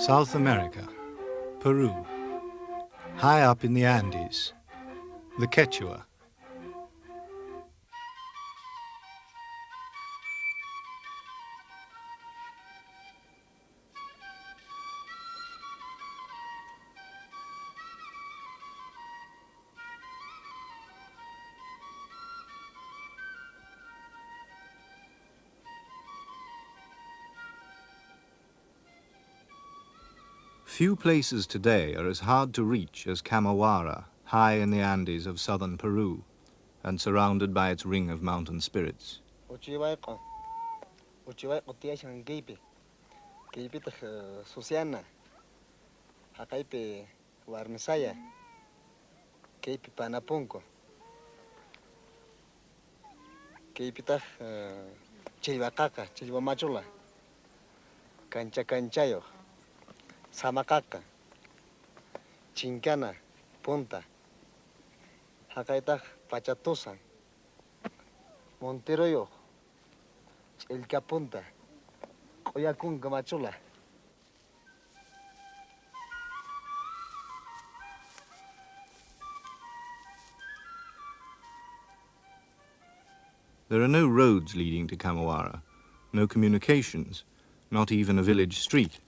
South America, Peru, high up in the Andes, the Quechua. Few places today are as hard to reach as Ccamahuara, high in the Andes of southern Peru, and surrounded by its ring of mountain spirits. Samakaka, Chincana, Punta, Hakaita, Pachatusan, Monteroyo, El Capunta, Oyakun, Gamachula. There are no roads leading to Ccamahuara, no communications, not even a village street.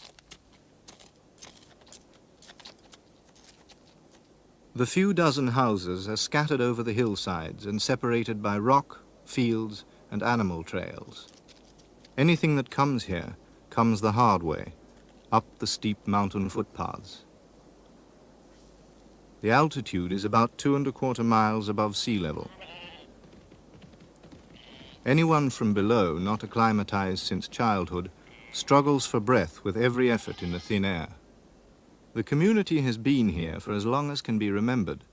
The few dozen houses are scattered over the hillsides and separated by rock, fields, and animal trails. Anything that comes here comes the hard way, up the steep mountain footpaths. The altitude is about 2¼ miles above sea level. Anyone from below, not acclimatized since childhood, struggles for breath with every effort in the thin air. The community has been here for as long as can be remembered.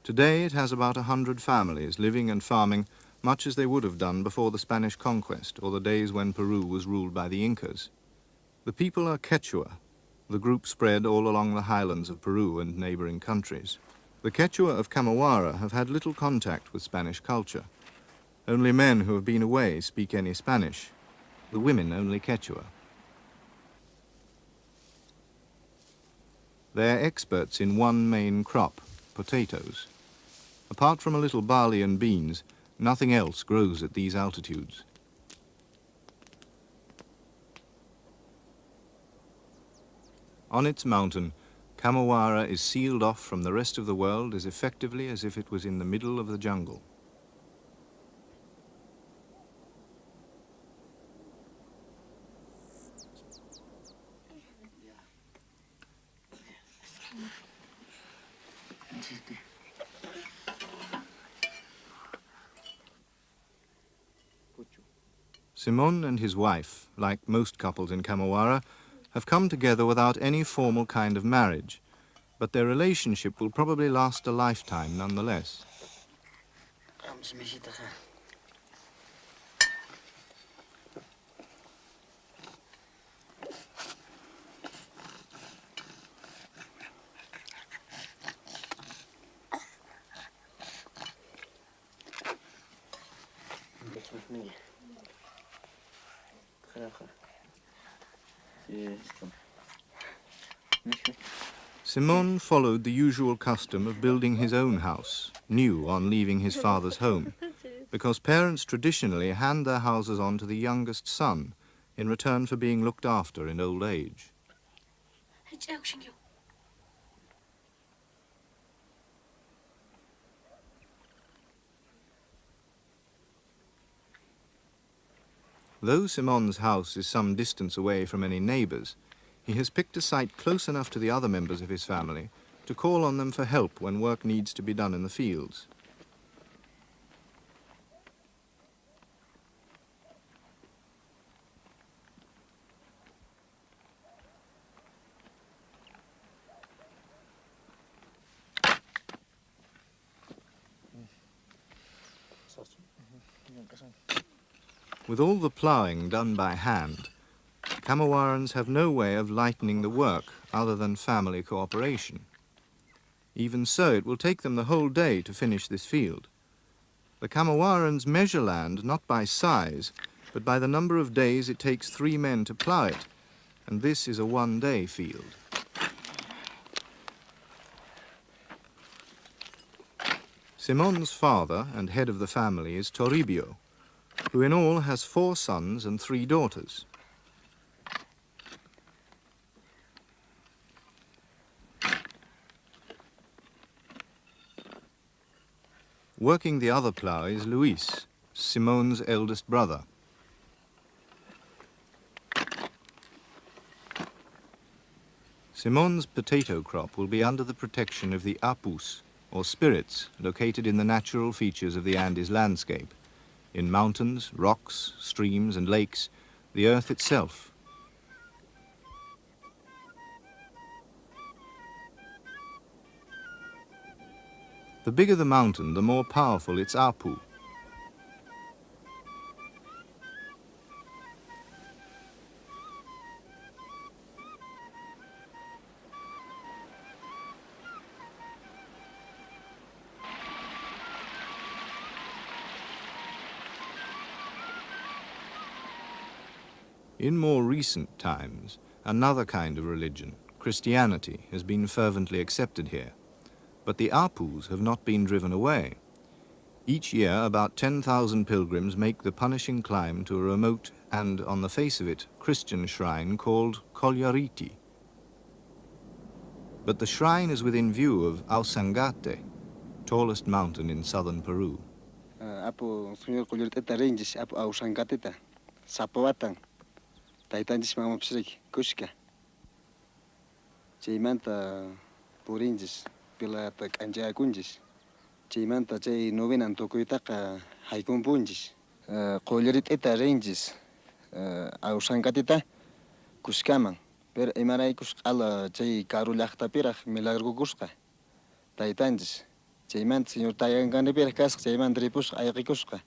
Today it has about 100 families living and farming much as they would have done before the Spanish conquest or the days when Peru was ruled by the Incas. The people are Quechua, the group spread all along the highlands of Peru and neighboring countries. The Quechua of Ccamahuara have had little contact with Spanish culture. Only men who have been away speak any Spanish. The women only Quechua. They are experts in one main crop, potatoes. Apart from a little barley and beans, nothing else grows at these altitudes. On its mountain, Ccamahuara is sealed off from the rest of the world as effectively as if it was in the middle of the jungle. Simon and his wife, like most couples in Ccamahuara, have come together without any formal kind of marriage, but their relationship will probably last a lifetime nonetheless. Simon followed the usual custom of building his own house, new on leaving his father's home, because parents traditionally hand their houses on to the youngest son in return for being looked after in old age. Though Simon's house is some distance away from any neighbours, he has picked a site close enough to the other members of his family to call on them for help when work needs to be done in the fields. With all the ploughing done by hand, Ccamahuarans have no way of lightening the work other than family cooperation. Even so, it will take them the whole day to finish this field. The Ccamahuarans measure land not by size, but by the number of days it takes 3 men to plough it, and this is a one-day field. Simon's father and head of the family is Toribio, who in all has 4 sons and 3 daughters. Working the other plough is Luis, Simon's eldest brother. Simon's potato crop will be under the protection of the apus, or spirits, located in the natural features of the Andes landscape, in mountains, rocks, streams and lakes, the earth itself. The bigger the mountain, the more powerful its apu. In more recent times, another kind of religion, Christianity, has been fervently accepted here. But the apus have not been driven away. Each year, about 10,000 pilgrims make the punishing climb to a remote and, on the face of it, Christian shrine called Collariti. But the shrine is within view of Ausangate, tallest mountain in southern Peru. Apo señor Collariti ranges apo Ausangate sapawatan. Taitanjis mamapsrik Cusco. Chaymanta purinjis pilata kanjakunjis. Chaymanta chay novenan tokuytaqa haykunpunjis. Collariti ranges Ausangate Cuscaman. Pero imaraykus q'ala chay karu llaqtapiraq milagro kusqa. Taytanjis. Chaymanta señor Tayanqanipiraq kasqa chaymanta ripusqa ayqikusqa.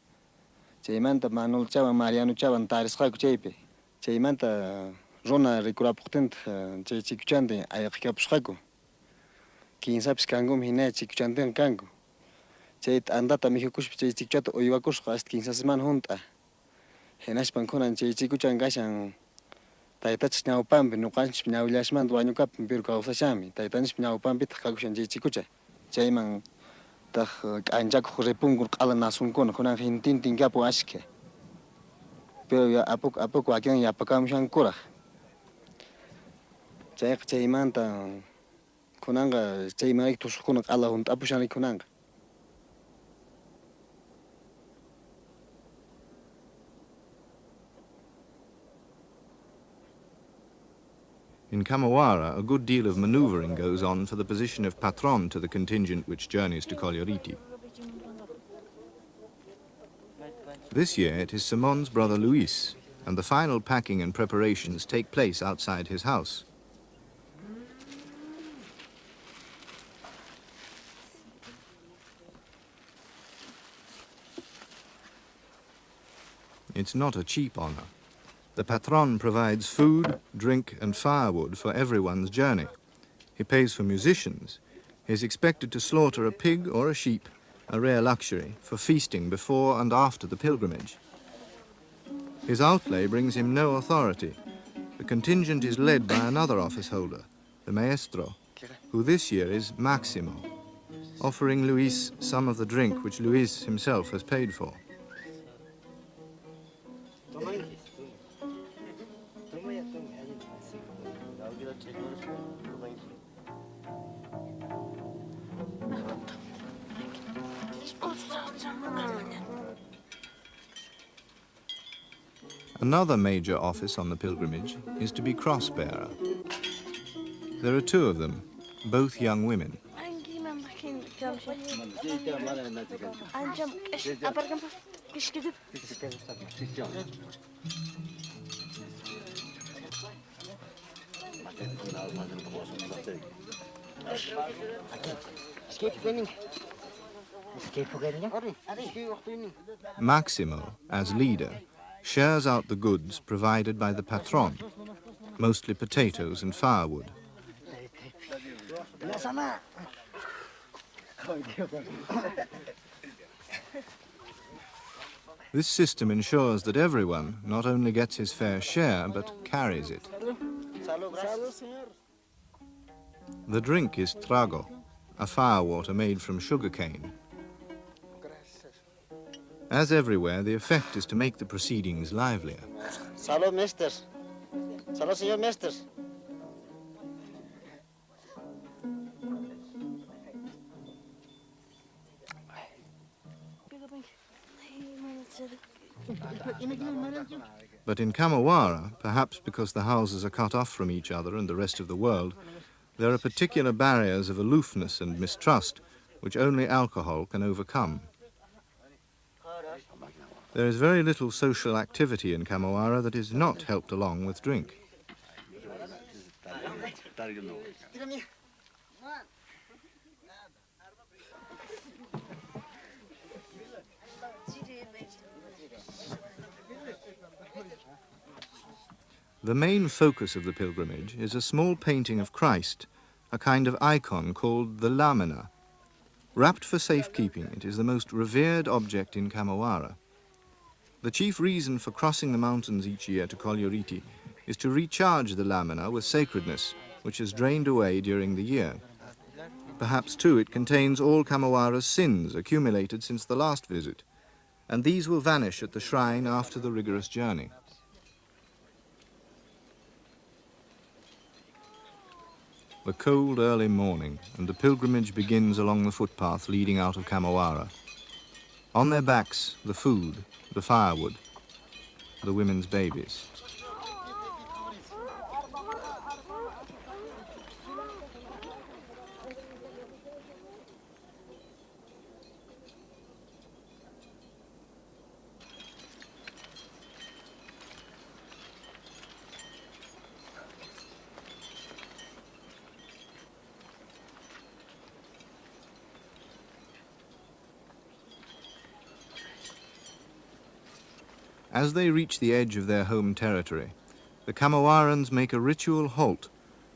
Chaymanta Manuel chawan Mariano chawan tarisqaku chaypi. Chaymanta runa rikurapuqtintaq chay chikuchanta ayqikapusqaku. Kinsapis kankumi hina chikuchantin kanku. Chay andata mihukushpa chay chikuchata uywakusqa hasta 15 semana junta. Hinashpan kunan chay chikuchan kashan taytachis ñawpampi nuqanchis ñawllashmanta wañukaptin pero kawsashami. Taytanchis ñawpampitaq kakushan chay chikucha. Chayman taq k'anchakuq ripunku q'ala nasunkuna kunan hintintin kapu ashka. Pero ya a poco aquí ya pakamushankuraq. Chayqa chaymanta kunanqa chaymanayki tusuqkuna q'ala junta apushanri kunanqa. In Ccamahuara, a good deal of maneuvering goes on for the position of patron to the contingent which journeys to Collariti. This year it is Simon's brother Luis, and the final packing and preparations take place outside his house. It's not a cheap honor. The patron provides food, drink and firewood for everyone's journey. He pays for musicians. He is expected to slaughter a pig or a sheep, a rare luxury, for feasting before and after the pilgrimage. His outlay brings him no authority. The contingent is led by another office holder, the maestro, who this year is Maximo, offering Luis some of the drink which Luis himself has paid for. Another major office on the pilgrimage is to be cross-bearer. There are 2 of them, both young women. Maximo, as leader, shares out the goods provided by the patron, mostly potatoes and firewood. This system ensures that everyone not only gets his fair share, but carries it. The drink is trago, a firewater made from sugarcane. As everywhere, the effect is to make the proceedings livelier. Salud, mister. Salud, señor mister. But in Ccamahuara, perhaps because the houses are cut off from each other and the rest of the world, there are particular barriers of aloofness and mistrust which only alcohol can overcome. There is very little social activity in Ccamahuara that is not helped along with drink. The main focus of the pilgrimage is a small painting of Christ, a kind of icon called the lamina. Wrapped for safekeeping, it is the most revered object in Ccamahuara. The chief reason for crossing the mountains each year to Colluriti is to recharge the lamina with sacredness, which is drained away during the year. Perhaps, too, it contains all Ccamahuara's sins accumulated since the last visit, and these will vanish at the shrine after the rigorous journey. The cold early morning, and the pilgrimage begins along the footpath leading out of Ccamahuara. On their backs, the food, the firewood, the women's babies. As they reach the edge of their home territory, the Ccamahuarans make a ritual halt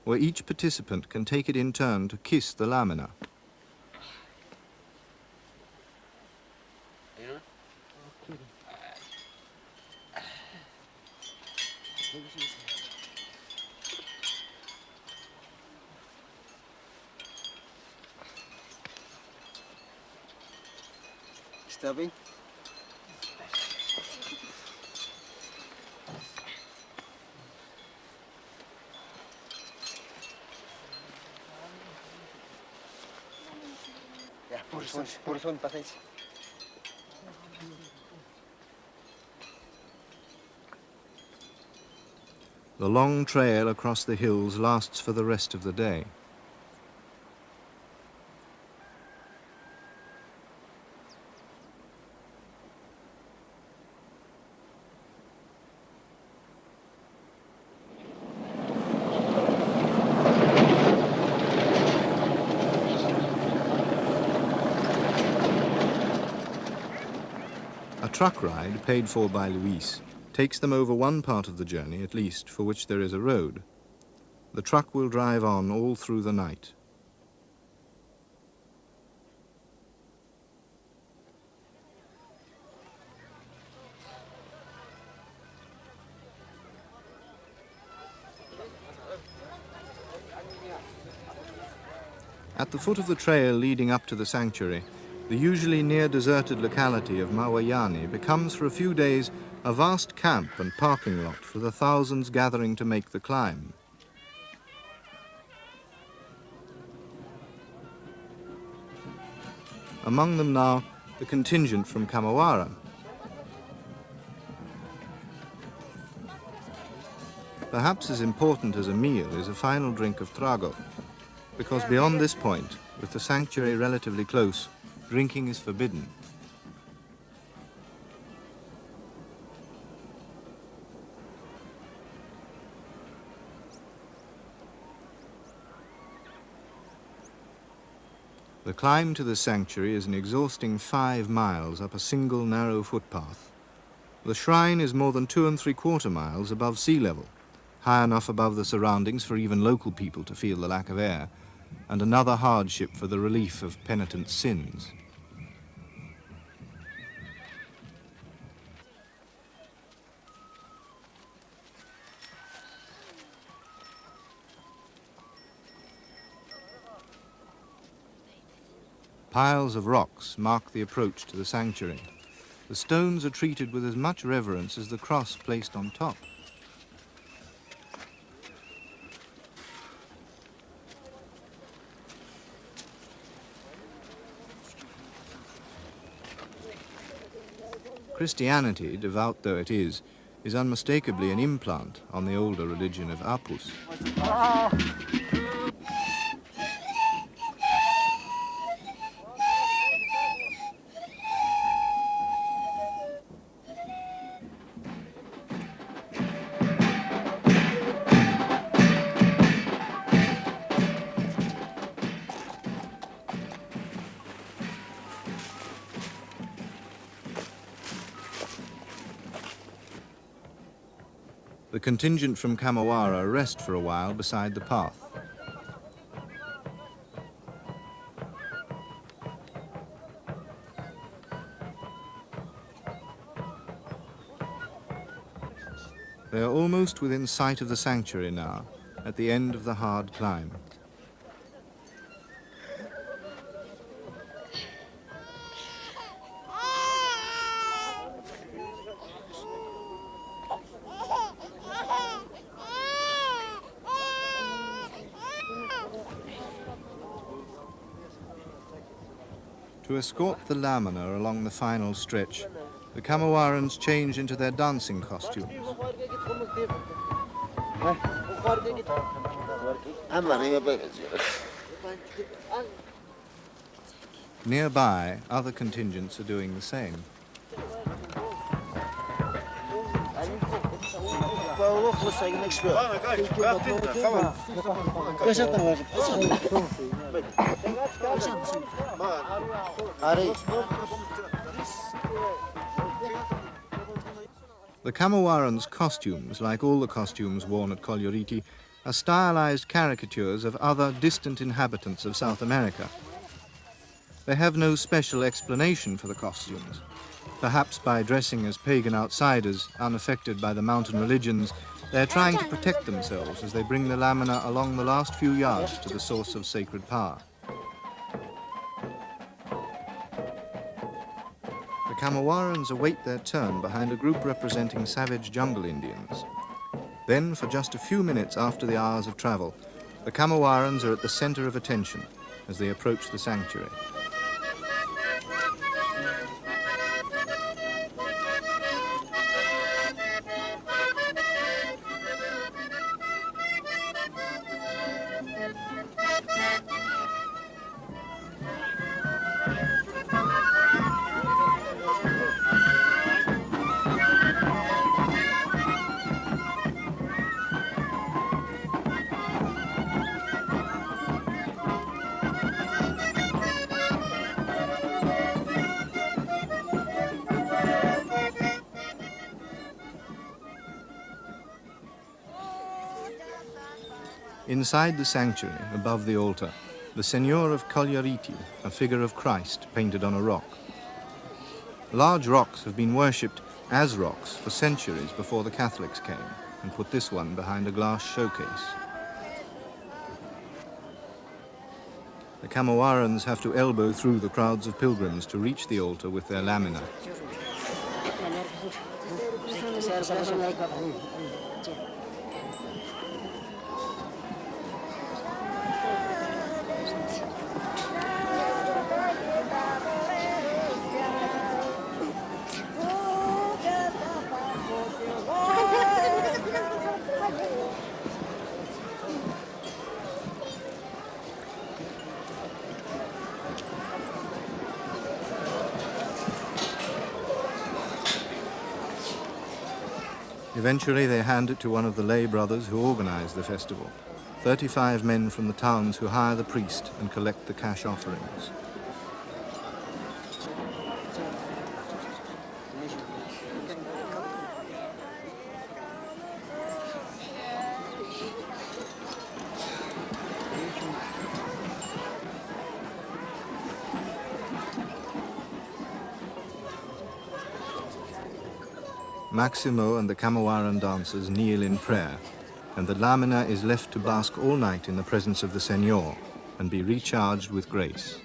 where each participant can take it in turn to kiss the lamina. Está bem? Por son, paciência. The long trail across the hills lasts for the rest of the day. A truck ride, paid for by Luis, takes them over one part of the journey, at least, for which there is a road. The truck will drive on all through the night. At the foot of the trail leading up to the sanctuary, the usually near-deserted locality of Mawayani becomes for a few days a vast camp and parking lot for the thousands gathering to make the climb. Among them now, the contingent from Ccamahuara. Perhaps as important as a meal is a final drink of trago, because beyond this point, with the sanctuary relatively close, drinking is forbidden. The climb to the sanctuary is an exhausting 5 miles up a single narrow footpath. The shrine is more than 2 3/4 miles above sea level, high enough above the surroundings for even local people to feel the lack of air, and another hardship for the relief of penitent sins. Piles of rocks mark the approach to the sanctuary. The stones are treated with as much reverence as the cross placed on top. Christianity, devout though it is unmistakably an implant on the older religion of Apus. The contingent from Ccamahuara rest for a while beside the path. They are almost within sight of the sanctuary now, at the end of the hard climb. To escort the lamina along the final stretch, the Ccamahuarans change into their dancing costumes. Nearby, other contingents are doing the same. The Ccamahuarans' costumes, like all the costumes worn at Colluriti, are stylized caricatures of other distant inhabitants of South America. They have no special explanation for the costumes. Perhaps by dressing as pagan outsiders, unaffected by the mountain religions, they are trying to protect themselves as they bring the lamina along the last few yards to the source of sacred power. The Ccamahuarans await their turn behind a group representing savage jungle Indians. Then, for just a few minutes after the hours of travel, the Ccamahuarans are at the center of attention as they approach the sanctuary. Inside the sanctuary, above the altar, the Senor of Colluriti, a figure of Christ painted on a rock. Large rocks have been worshipped as rocks for centuries before the Catholics came and put this one behind a glass showcase. The Ccamahuarans have to elbow through the crowds of pilgrims to reach the altar with their lamina. Eventually, they hand it to one of the lay brothers who organize the festival, 35 men from the towns who hire the priest and collect the cash offerings. Maximo and the Ccamahuaran dancers kneel in prayer, and the lamina is left to bask all night in the presence of the Senor and be recharged with grace.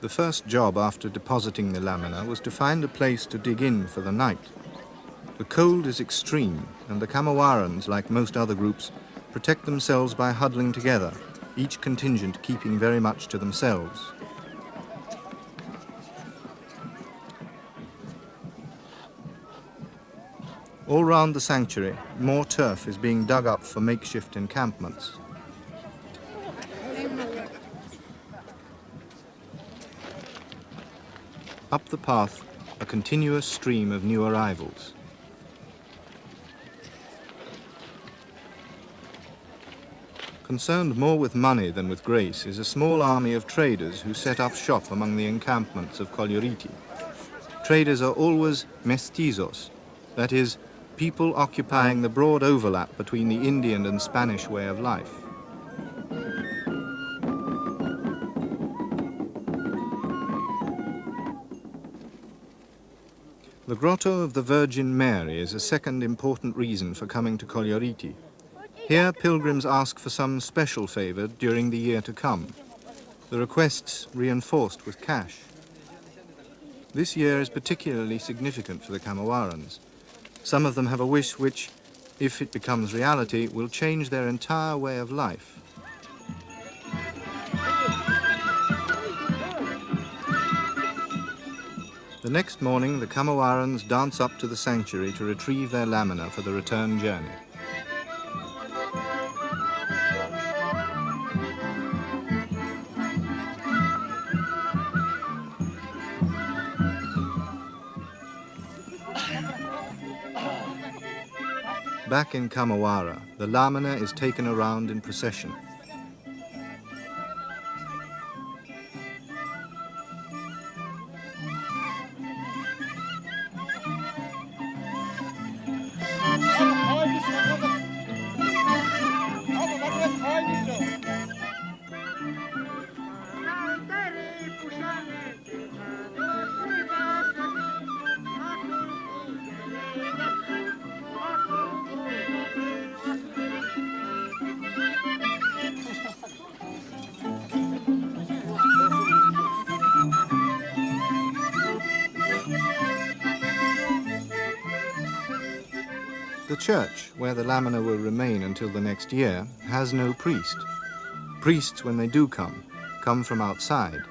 The first job after depositing the lamina was to find a place to dig in for the night. The cold is extreme, and the Ccamahuarans, like most other groups, protect themselves by huddling together, each contingent keeping very much to themselves. All round the sanctuary, more turf is being dug up for makeshift encampments. Up the path, a continuous stream of new arrivals. Concerned more with money than with grace is a small army of traders who set up shop among the encampments of Coloriti. Traders are always mestizos, that is, people occupying the broad overlap between the Indian and Spanish way of life. The Grotto of the Virgin Mary is a second important reason for coming to Coloriti. Here, pilgrims ask for some special favor during the year to come. The requests reinforced with cash. This year is particularly significant for the Ccamahuarans. Some of them have a wish which, if it becomes reality, will change their entire way of life. The next morning, the Ccamahuarans dance up to the sanctuary to retrieve their lamina for the return journey. Back in Ccamahuara, the lamina is taken around in procession. The church, where the lamina will remain until the next year, has no priest. Priests, when they do come from outside.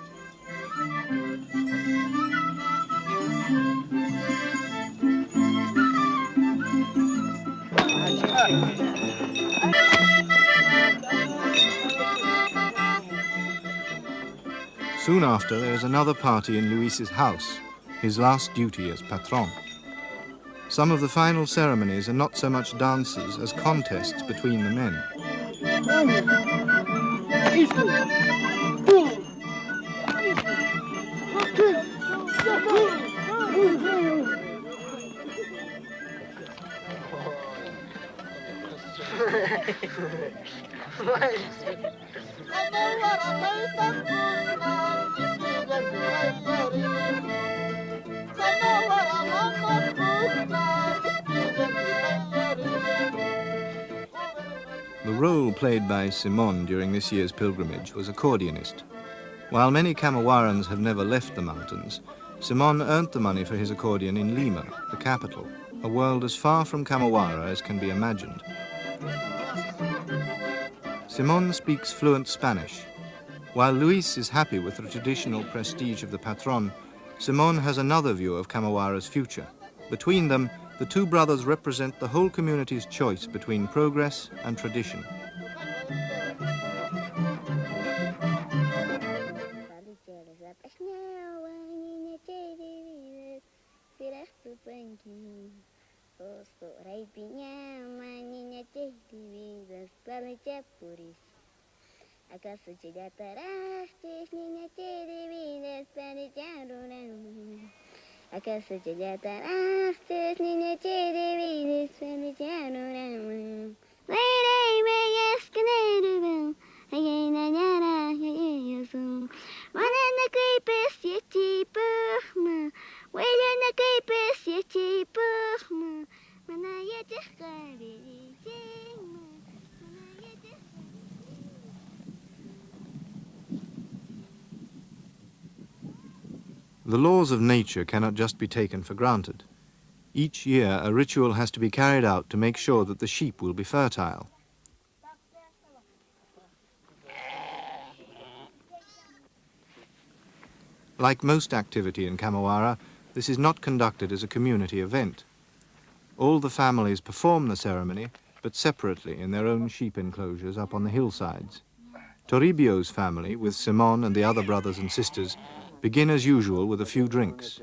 Soon after, there is another party in Luis's house, his last duty as patron. Some of the final ceremonies are not so much dances as contests between the men. The role played by Simon during this year's pilgrimage was accordionist. While many Ccamahuarans have never left the mountains, Simon earned the money for his accordion in Lima, the capital, a world as far from Ccamahuara as can be imagined. Simon speaks fluent Spanish. While Luis is happy with the traditional prestige of the patron, Simon has another view of Ccamahuara's future. Between them, the two brothers represent the whole community's choice between progress and tradition. The laws of nature cannot just be taken for granted. Each year, a ritual has to be carried out to make sure that the sheep will be fertile. Like most activity in Ccamahuara, this is not conducted as a community event. All the families perform the ceremony, but separately in their own sheep enclosures up on the hillsides. Toribio's family, with Simon and the other brothers and sisters, begin as usual with a few drinks.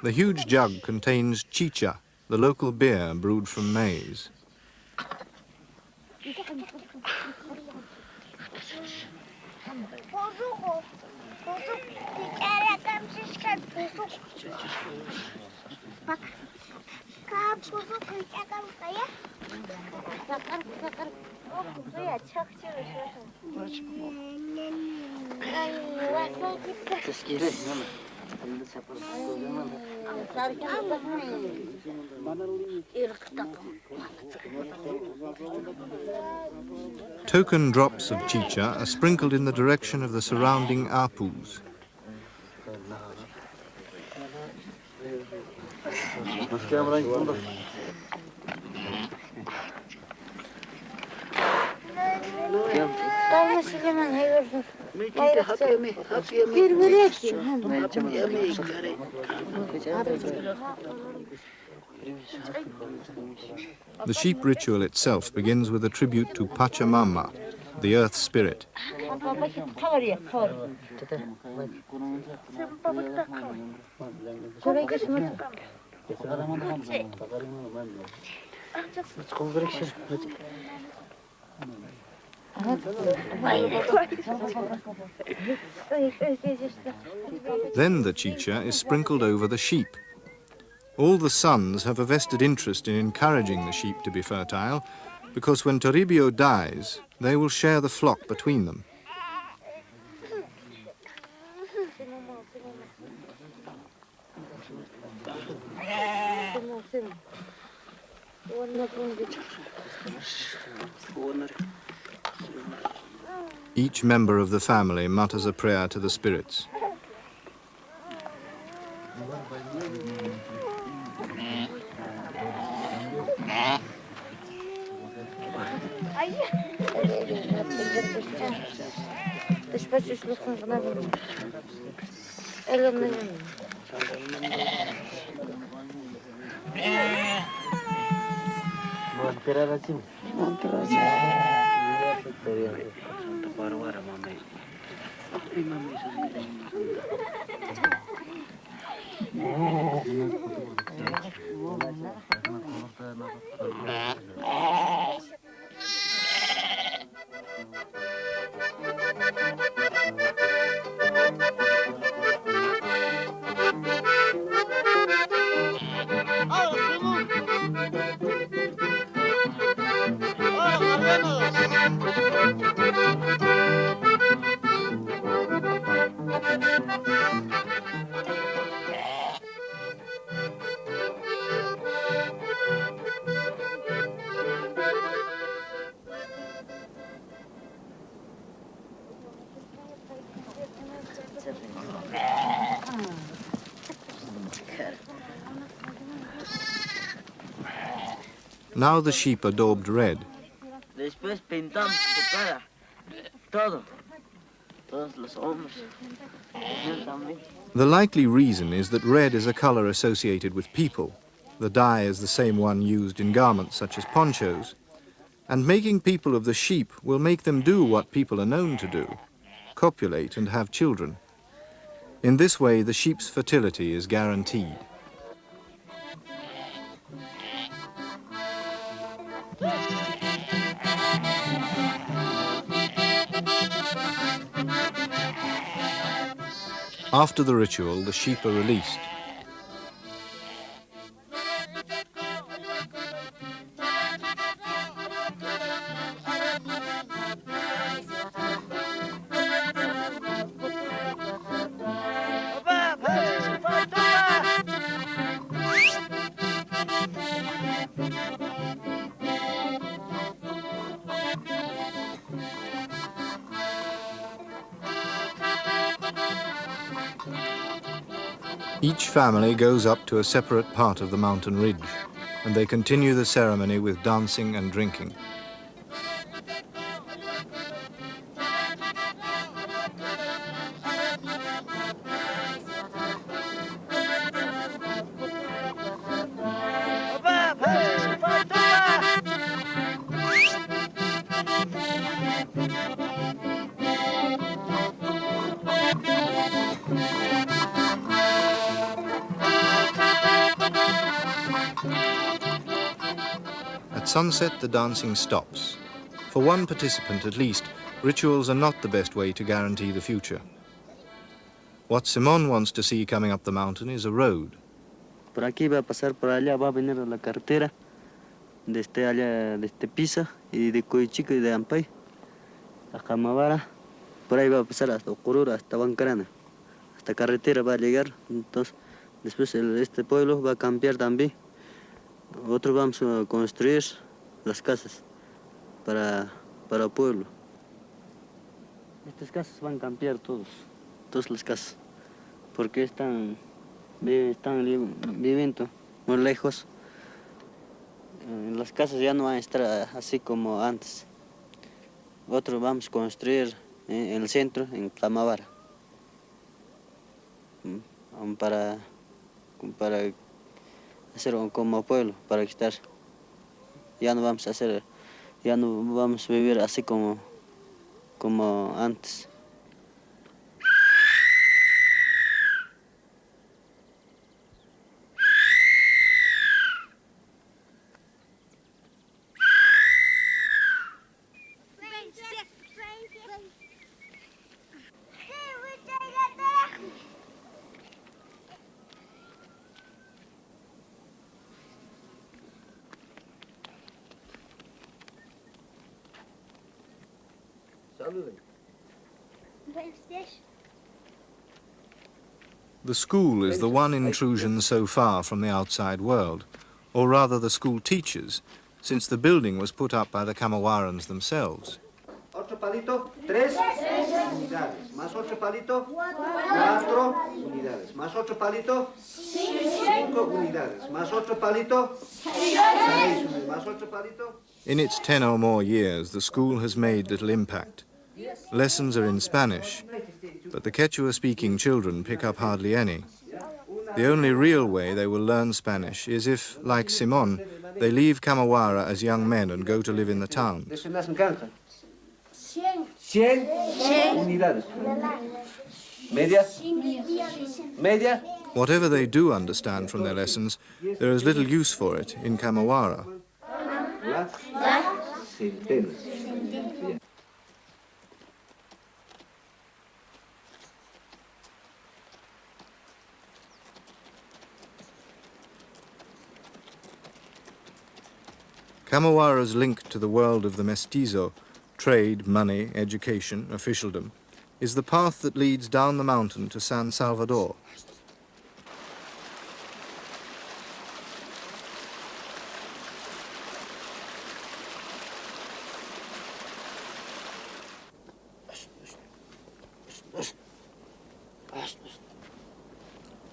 The huge jug contains chicha, the local beer brewed from maize. Token drops of chicha are sprinkled in the direction of the surrounding apus. The sheep ritual itself begins with a tribute to Pachamama, the earth spirit. Then the chicha is sprinkled over the sheep. All the sons have a vested interest in encouraging the sheep to be fertile, because when Toribio dies, they will share the flock between them. Each member of the family mutters a prayer to the spirits. Now the sheep are daubed red. Después pintamos su cara, todo. Todos los hombres. Yo también. The likely reason is that red is a color associated with people. The dye is the same one used in garments such as ponchos. And making people of the sheep will make them do what people are known to do, copulate and have children. In this way, the sheep's fertility is guaranteed. After the ritual, the sheep are released. Each family goes up to a separate part of the mountain ridge, and they continue the ceremony with dancing and drinking. At sunset, the dancing stops. For one participant at least, rituals are not the best way to guarantee the future. What Simon wants to see coming up the mountain is a road. Por aquí va a pasar, por allá va a venir a la carretera, desde allá, desde Pisa y de Coyichico y de Ampay, a Ccamahuara. Por ahí va a pasar hasta Ocurura, hasta Bancarana. Hasta carretera va a llegar, entonces después este pueblo va a cambiar también. Otros vamos a construir las casas para el pueblo. Estas casas van a cambiar todas las casas, porque están viviendo muy lejos. Las casas ya no van a estar así como antes. Otros vamos a construir en el centro, en Ccamahuara, para hacer como pueblo, para estar. Ya no vamos a vivir así como antes. The school is the one intrusion so far from the outside world, or rather the school teachers, since the building was put up by the Ccamahuarans themselves. Otro palito, 3 unidades. Más otro palito, 4 unidades. Más otro palito, 5 unidades. Más otro palito, 6 unidades. Más otro palito. In its 10 or more years, the school has made little impact. Lessons are in Spanish, but the Quechua-speaking children pick up hardly any. The only real way they will learn Spanish is if, like Simon, they leave Ccamahuara as young men and go to live in the towns. 100 unidades. Media. Media. Whatever they do understand from their lessons, there is little use for it in Ccamahuara. Centenas. Ccamahuara's link to the world of the mestizo, trade, money, education, officialdom, is the path that leads down the mountain to San Salvador.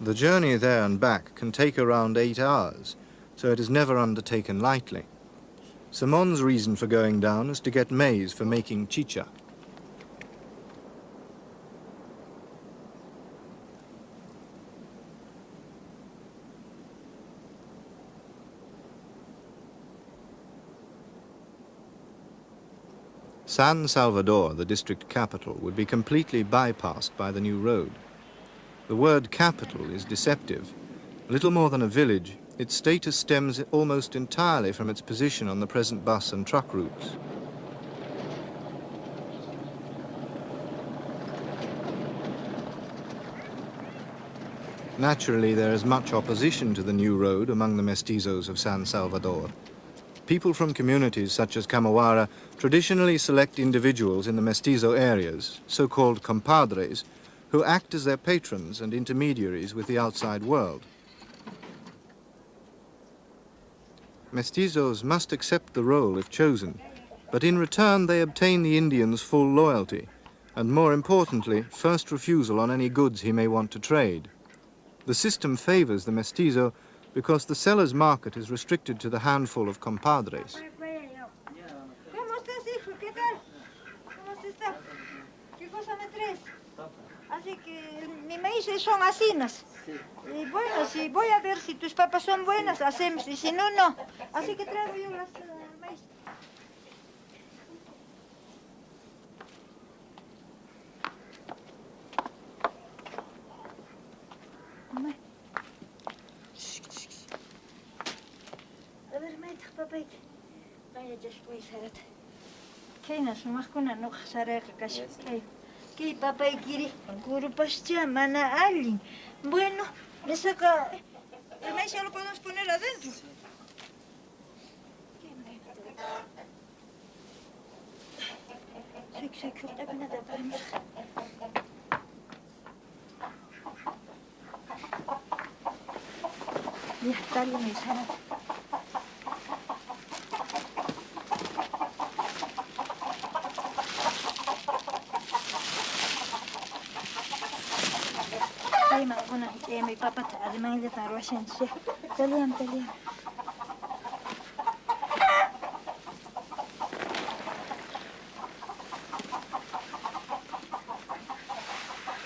The journey there and back can take around 8 hours, so it is never undertaken lightly. Simon's reason for going down is to get maize for making chicha. San Salvador, the district capital, would be completely bypassed by the new road. The word capital is deceptive. Little more than a village, its status stems almost entirely from its position on the present bus and truck routes. Naturally, there is much opposition to the new road among the mestizos of San Salvador. People from communities such as Ccamahuara traditionally select individuals in the mestizo areas, so-called compadres, who act as their patrons and intermediaries with the outside world. Mestizos must accept the role if chosen, but in return they obtain the Indian's full loyalty, and more importantly, first refusal on any goods he may want to trade. The system favors the mestizo because the seller's market is restricted to the handful of compadres. ¿Cómo estás, hijo? ¿Qué tal? ¿Cómo estás? ¿Qué cosa me traes? Así que mi maíz son asinas. Y bueno, si voy a ver si tus papas son buenas, hacemos. Y si no, no. Así que traigo yo las maíz. A ver, maíz, papá. Vaya, ya voy a hacer. ¿Qué no son más con una noja saraca casi? ¿Qué papá quiere? Grupas mana alguien. Bueno, me saca. El maíz ya lo podemos poner adentro. Sí, que también nada para mí. Ya está bien, mi sana. Mi papá además de estar haciendo pelean.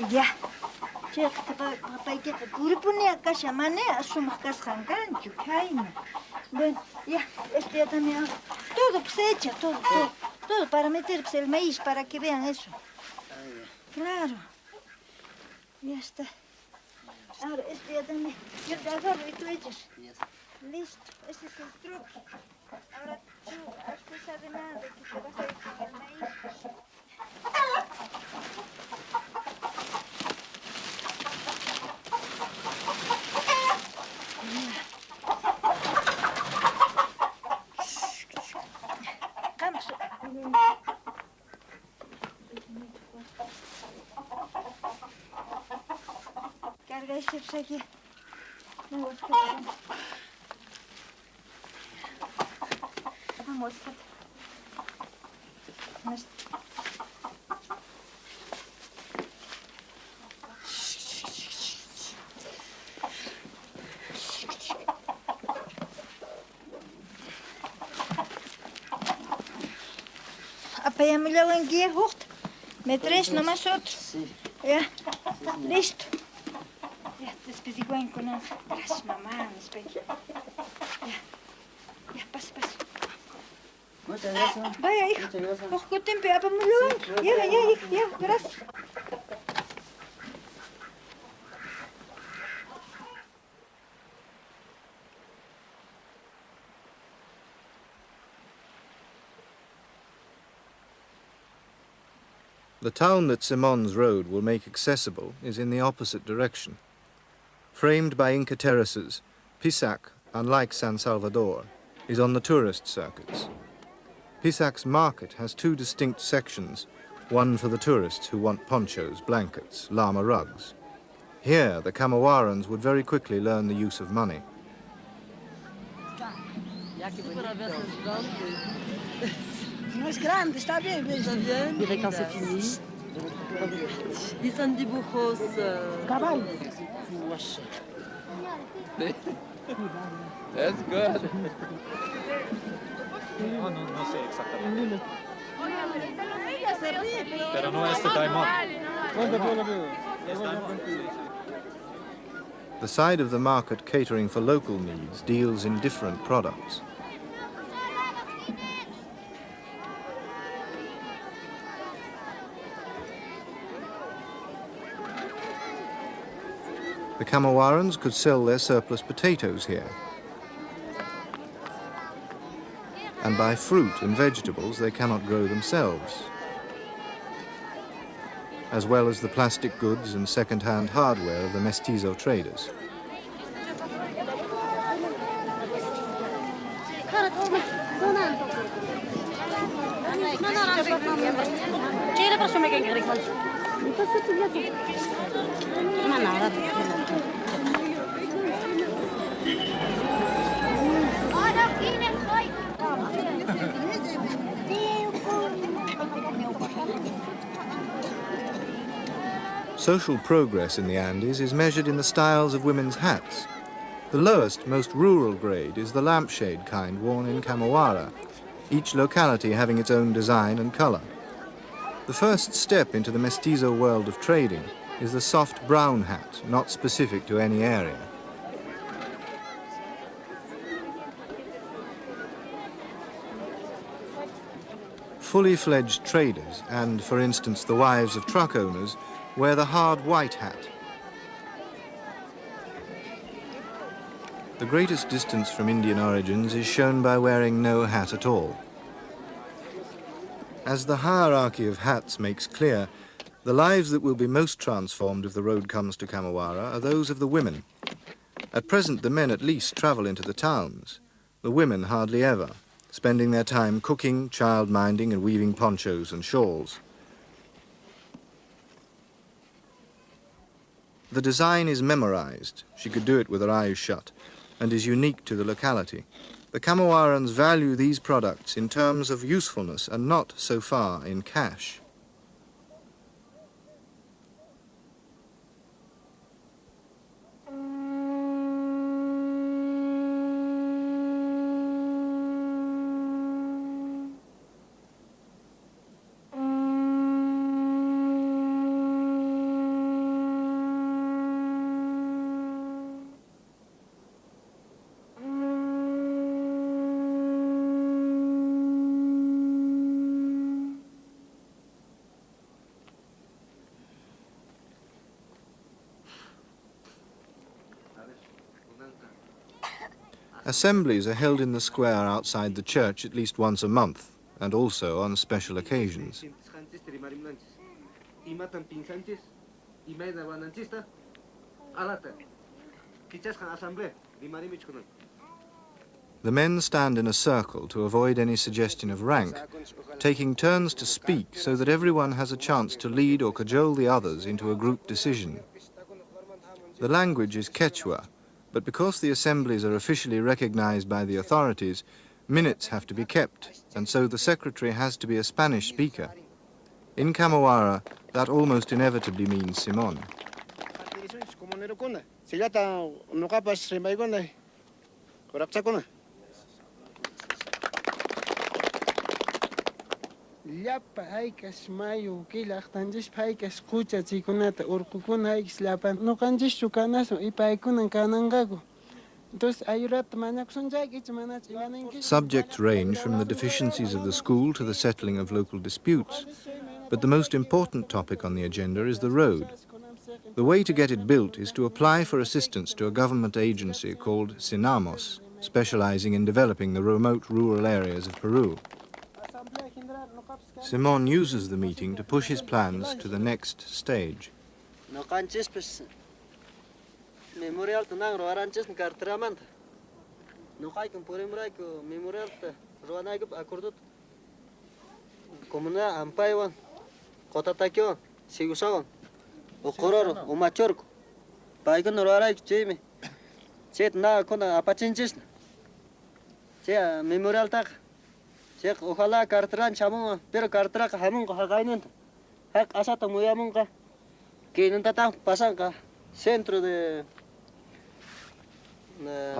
Ya. Che, papá que grupo ni acá llamane a su mascas jangancho, caina. Bueno, ya, ya también todo pues hecha, todo para meter pues, el maíz para que vean eso. Claro. Ya está. Ahora, ya también. Yo te agarro y tú echas. Listo, ese es el truco. Ahora tú, has pensado nada que te vas a ir con el maíz. Carga ese pues aquí. Vamos, Apoyame luego en guía, justo. Me traes nomás otro. Sí. Ya, listo. Ya, después digo en con gracias, mamá, Ya, pasa. Muchas gracias. Vaya, hijo. Muchas gracias. Ojo, te empeamos luego. Ya, gracias. The town that Simon's road will make accessible is in the opposite direction. Framed by Inca terraces, Pisac, unlike San Salvador, is on the tourist circuits. Pisac's market has two distinct sections, one for the tourists who want ponchos, blankets, llama rugs. Here, the Ccamahuarans would very quickly learn the use of money. No es grande, está bien. Está bien. Mire quand c'est fini. Y son dibujos. Caballo. That's good. No sé exactamente. Pero no es de diamond. The side of the market catering for local needs deals in different products. The Ccamahuarans could sell their surplus potatoes here and buy fruit and vegetables they cannot grow themselves, as well as the plastic goods and second-hand hardware of the mestizo traders. Social progress in the Andes is measured in the styles of women's hats. The lowest, most rural grade is the lampshade kind worn in Ccamahuara, each locality having its own design and color. The first step into the mestizo world of trading is the soft brown hat, not specific to any area. Fully fledged traders and, for instance, the wives of truck owners wear the hard white hat. The greatest distance from Indian origins is shown by wearing no hat at all. As the hierarchy of hats makes clear, the lives that will be most transformed if the road comes to Ccamahuara are those of the women. At present, the men at least travel into the towns, the women hardly ever, spending their time cooking, child-minding and weaving ponchos and shawls. The design is memorized, she could do it with her eyes shut, and is unique to the locality. The Ccamahuarans value these products in terms of usefulness and not so far in cash. Assemblies are held in the square outside the church at least once a month, and also on special occasions. The men stand in a circle to avoid any suggestion of rank, taking turns to speak so that everyone has a chance to lead or cajole the others into a group decision. The language is Quechua, but because the assemblies are officially recognized by the authorities, minutes have to be kept, and so the secretary has to be a Spanish speaker. In Ccamahuara, that almost inevitably means Simon. Llapa haykas mayu kilaqtanchis haykas qucha chikunata urqukuna haykas llapan nuqanchis chukanasu ipaykunan kananqaku. Entonces ayurata manakusunchayki icha manachi iwaninki. Subjects range from the deficiencies of the school to the settling of local disputes, but the most important topic on the agenda is the road. The way to get it built is to apply for assistance to a government agency called CINAMOS, specializing in developing the remote rural areas of Peru. Simon uses the meeting to push his plans to the next stage. Memorial tenang roaranches carteraman. No hay que por memorial roanai acordot. Comuna ampaiwan, cotatakio, sigusawan, o cororo, o machorco. Paigan roarai chime. Chet na con apachinchis. Che memorial tak. Che ojalá carteran chamon, pero cartera jamon ko hagainen. Hak asata muyamon ka. Que nunta pasan ka centro de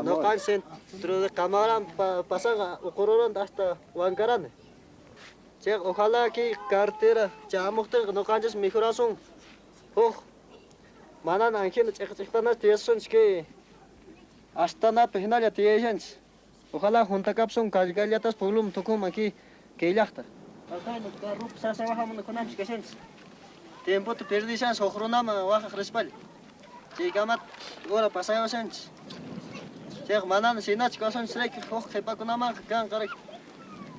no can centro de Camaran pasan ocurrieron hasta Huancarane. Che ojalá que cartera chamokten no canches mejoración. Oh, manan ángel chektanas tiesos que hasta na pehnalia tiesens. Ojalá junta capson calgaliatas polum tokum aquí que yachta. Acá no carrup sa bajamos con amps que sens. Tiempo te perdisas ojronama waja respal. Ccamahuara Agora pasamos antes. Chega manana sinach kasan srek hok tepa kunama kan karek.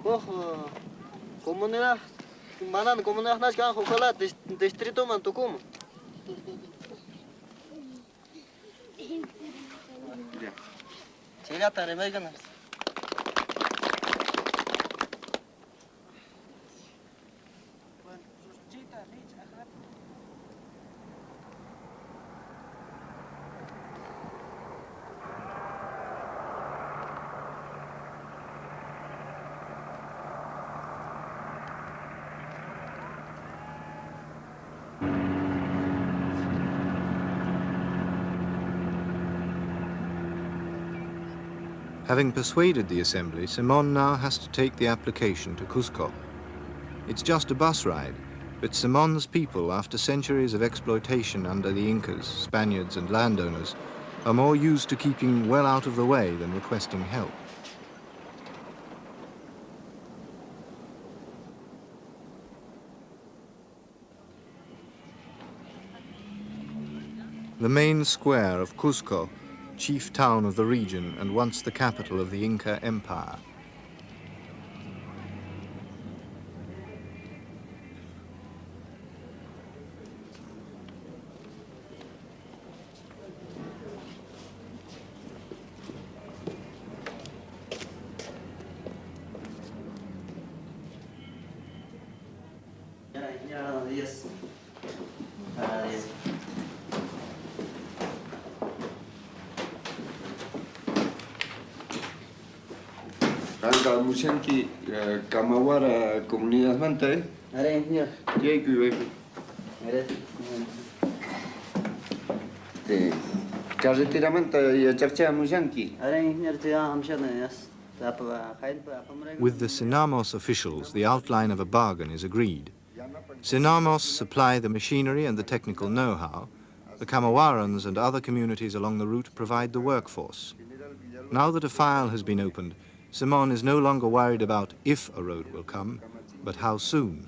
Hok comunidad manana comunidad nas kan hokola distrito man Tucumán. Chega tare mai ganas. Having persuaded the assembly, Simon now has to take the application to Cusco. It's just a bus ride, but Simon's people, after centuries of exploitation under the Incas, Spaniards and landowners, are more used to keeping well out of the way than requesting help. The main square of Cusco, chief town of the region and once the capital of the Inca Empire. Yes. Calca Musenki, Ccamahuara, comunidad manta, ¿eh? Are engineer. Carretera manta y charcha Musenki. Are engineer to amshana yes. With the Sinamos officials, the outline of a bargain is agreed. Sinamos supply the machinery and the technical know-how. The Ccamahuarans and other communities along the route provide the workforce. Now that a file has been opened, Simon is no longer worried about if a road will come, but how soon.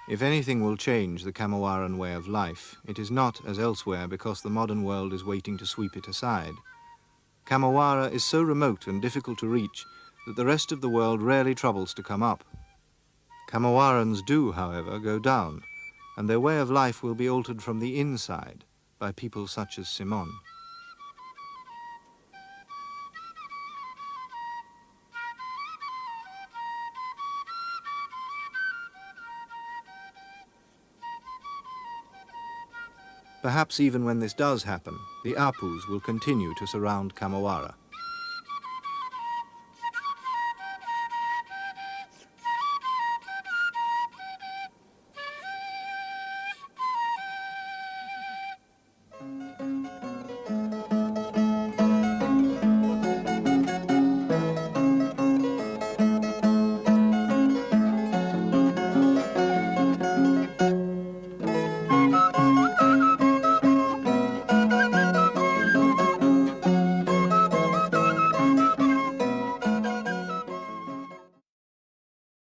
If anything will change the Ccamahuaran way of life, it is not, as elsewhere, because the modern world is waiting to sweep it aside. Ccamahuara is so remote and difficult to reach that the rest of the world rarely troubles to come up. Ccamahuarans do, however, go down, and their way of life will be altered from the inside by people such as Simon. Perhaps even when this does happen, the Apus will continue to surround Ccamahuara.